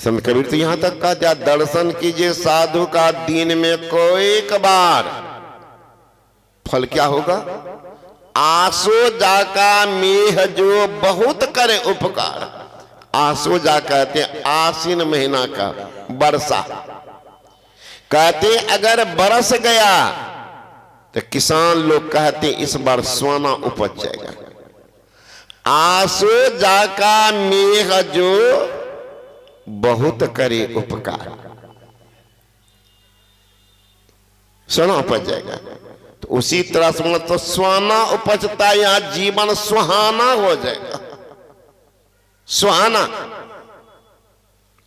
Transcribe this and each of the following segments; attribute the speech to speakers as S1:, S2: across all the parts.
S1: संत कबीर तो यहां तक कहा, दर्शन कीजिए साधु का दिन में कोई एक बार, फल क्या होगा? आसो जाका मेह जो बहुत करे उपकार। आसो जा कहते आसीन महीना का वर्षा, कहते अगर बरस गया तो किसान लोग कहते इस बार सोना उपज जाएगा। आसो जाका मेह जो बहुत करे उपकार, सोना उपज जाएगा। तो उसी तरह से मतलब तो स्वाना उपजता, यहां जीवन सुहाना हो जाएगा, सुहाना।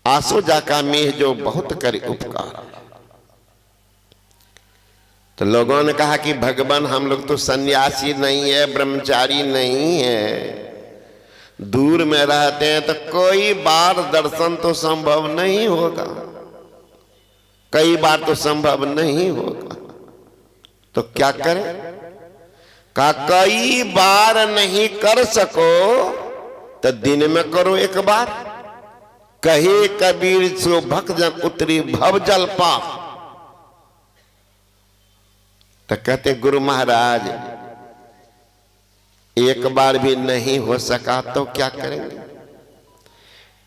S1: आसो जाका मेह जो बहुत करे उपकार। तो लोगों ने कहा कि भगवान हम लोग तो सन्यासी नहीं है, ब्रह्मचारी नहीं है, दूर में रहते हैं, तो कोई बार दर्शन तो संभव नहीं होगा, कई बार तो संभव नहीं होगा, तो क्या करें? कहा कई बार नहीं कर सको तो दिन में करो एक बार। कहे कबीर सो भक्त जन उतरी भव जल पाप। तो कहते गुरु महाराज एक बार भी नहीं हो सका तो क्या करेंगे?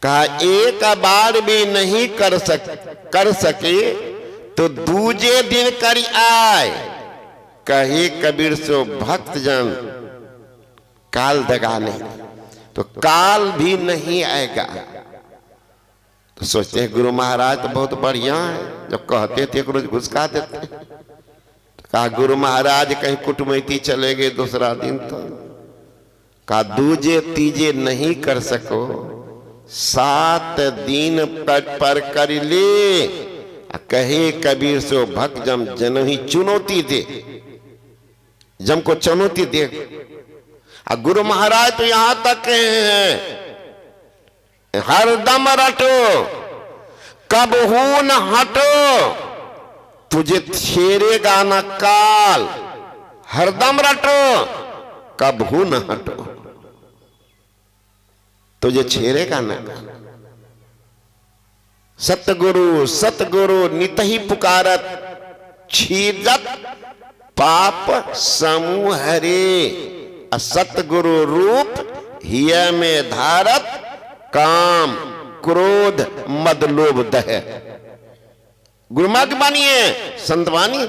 S1: कहा एक बार भी नहीं कर सके तो दूजे दिन कर आए। कहे कबीर सो भक्त जन काल दगा नहीं, तो काल भी नहीं आएगा। तो सोचते हैं गुरु महाराज तो बहुत बढ़िया है, जब कहते थे एक रोज घुसका देते। तो कहा गुरु महाराज कहीं कुटमैती चले गए दूसरा दिन, तो कहा दूजे तीजे नहीं कर सको, 7 दिन पर कर ले। कहे कबीर सो भक्त जम जन ही चुनौती दे, जम को चुनौती दे। गुरु महाराज तो यहां तक हैं, हरदम रटो कब हूं न हटो, तुझे छेड़ेगा न काल। हरदम रटो कब हूं न हटो, तुझे छेड़ेगा न काल। सतगुरु सतगुरु नित ही पुकारत, छीजत पाप समूह हरे। असतगुरु रूप हिय में धारत, काम क्रोध मद लोभ दह। गुरुमग बनिए संत बानी,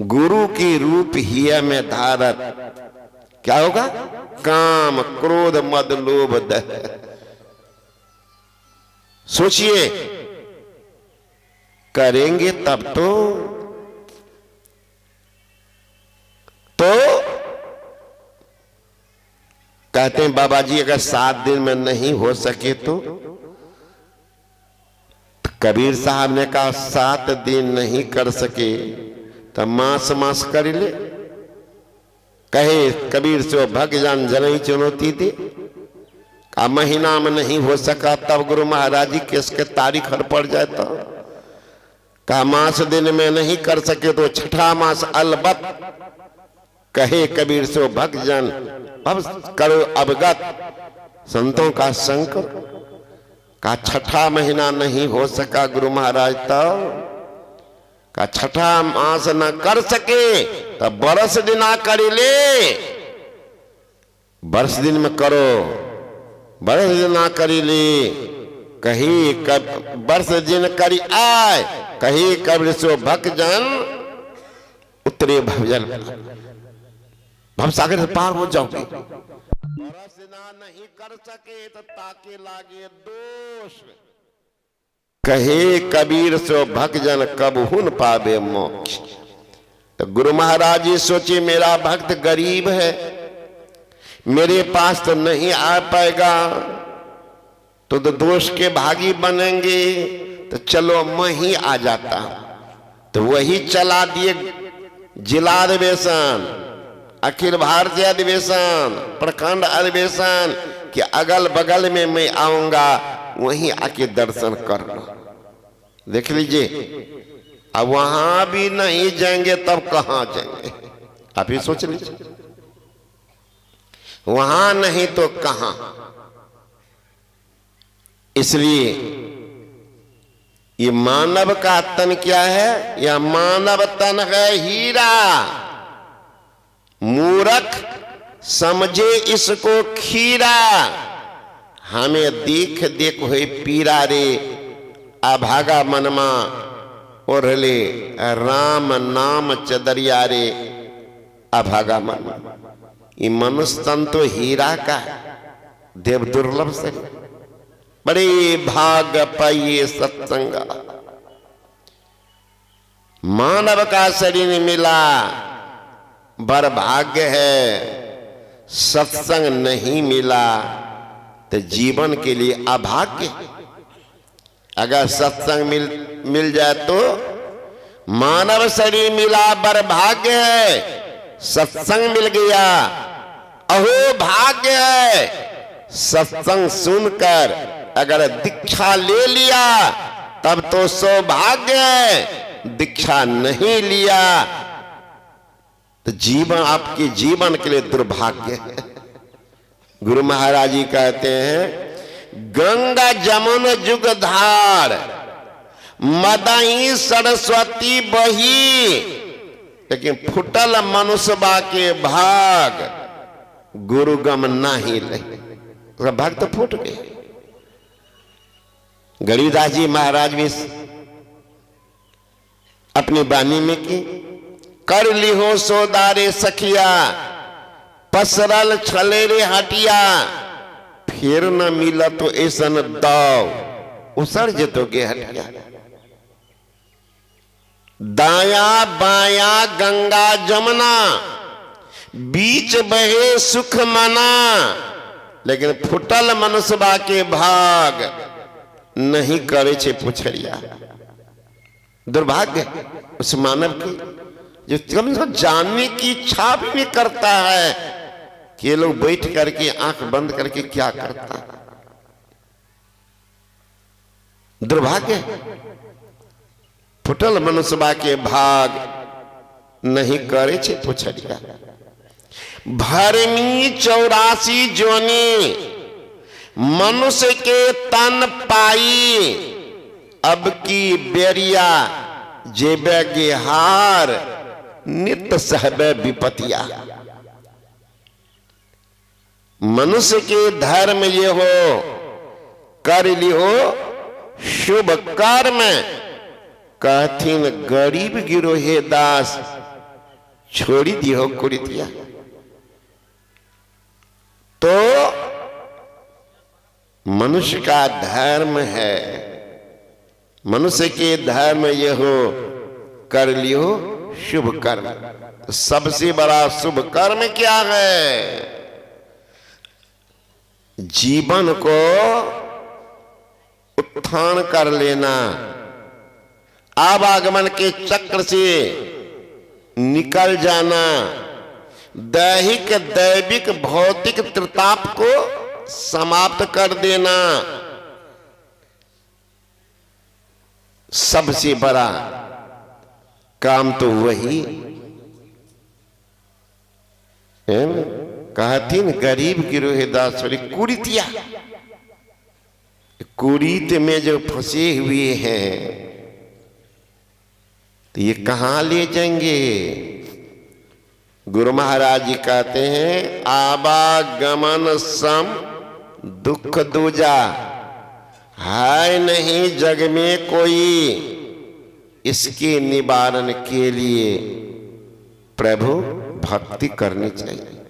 S1: गुरु की रूप हिय में धारत क्या होगा? काम क्रोध मद लोभ दह। सोचिए करेंगे तब तो कहते हैं बाबा जी अगर 7 दिन में नहीं हो सके तो कबीर साहब ने कहा 7 दिन नहीं कर सके तो मास कर ले। कहे कबीर से भग जान जनई चुनौती दे। का महीना में नहीं हो सका तब गुरु महाराज जी किसके तारीख हर पड़ जाए तो कहा मास दिन में नहीं कर सके तो 6ठा मास अलबत। कहे कबीर सो भक्त जन अब करो अवगत, संतों का संकट। का 6ठा महीना नहीं हो सका गुरु महाराज तब, का 6ठा मास न कर सके तब बरस दिन कर ले। बरस दिन में करो, बरस दिन करी ले। कही कब बरस दिन करी आए, कही कबीर सो भक्त जन उतरे भवजल, भव सागर से पार हो जाओगे। बरस नहीं कर सके तो ताके लागे दोष। कहे कबीर सो भक्त जन कब हुन पावे मोक्ष। तो गुरु महाराज जी सोचे मेरा भक्त गरीब है, मेरे पास तो नहीं आ पाएगा, तो दोष के भागी बनेंगे, तो चलो मैं ही आ जाता। तो वही चला दिए जिला अधिवेशन, अखिल भारतीय अधिवेशन, प्रखंड अधिवेशन कि अगल बगल में मैं आऊंगा, वहीं आके दर्शन करना। देख लीजिए, अब वहां भी नहीं जाएंगे तब कहां जाएंगे? आप ही सोच लीजिए, वहां नहीं तो कहां? इसलिए ये मानव का तन क्या है? यह मानव तन है हीरा। मूर्ख समझे इसको खीरा। हमें देख देख हुए पीरा रे, अभागा मनमा ओरले राम नाम चदरिया रे, अभागा मन। ये मनुष्य तन तो हीरा का देव दुर्लभ से बड़े भाग पाइए सत्संग। मानव का शरीर मिला बर भाग्य है, सत्संग नहीं मिला तो जीवन के लिए अभाग्य। अगर सत्संग मिल जाए तो मानव शरीर मिला बर भाग्य है, सत्संग मिल गया अहो भाग्य है। सत्संग सुनकर अगर दीक्षा ले लिया तब तो सौभाग्य है, दीक्षा नहीं लिया तो जीवन आपके जीवन के लिए दुर्भाग्य है। गुरु महाराज जी कहते हैं गंगा जमुन जुग धार, मदही सरस्वती बही, लेकिन फुटल मनुष्यबा के भाग, गुरु गम नाही लही। उसका भाग तो फूट गए। गरीबदास जी महाराज भी अपनी बानी में की कर लिहो सोदारे सखिया, पसरल छलेरे हटिया, फिर न मिला तो ऐसन दाव उसर जतोगे हटिया। दाया बाया गंगा जमुना, बीच बहे सुख मना, लेकिन फुटल मनुष्यबा के भाग नहीं करे छे पुछरिया। दुर्भाग्य उस मानव की जो कम से कम जानने की इच्छा भी नहीं करता है कि ये लोग बैठ करके आंख बंद करके क्या करता है। दुर्भाग्य फुटल मनुष्यबा के भाग नहीं करे छे पुछरिया। भरमी 84 जोनी मनुष्य के तन पाई, अब की बेरिया जेबे गे हार, नित्य सहबे विपतिया। मनुष्य के धर्म ये हो कर लियो शुभ कर्म, कहथिन गरीब गिरो हे दास, छोड़ी दियो कुरीतिया। तो मनुष्य का धर्म है, मनुष्य के धर्म ये हो कर लियो शुभ कर्म। तो सबसे बड़ा शुभ कर्म क्या है? जीवन को उत्थान कर लेना, आवागमन के चक्र से निकल जाना, दैहिक दैविक भौतिक त्रिताप को समाप्त कर देना, सबसे बड़ा काम तो वही है। कहती न गरीब गिरोहे दास, कुरीतिया, कुरीत में जो फंसे हुए हैं तो ये कहां ले जाएंगे? गुरु महाराज जी कहते हैं आवागमन सम दुख दूजा, है नहीं जग में कोई, इसके निवारण के लिए प्रभु भक्ति करनी चाहिए।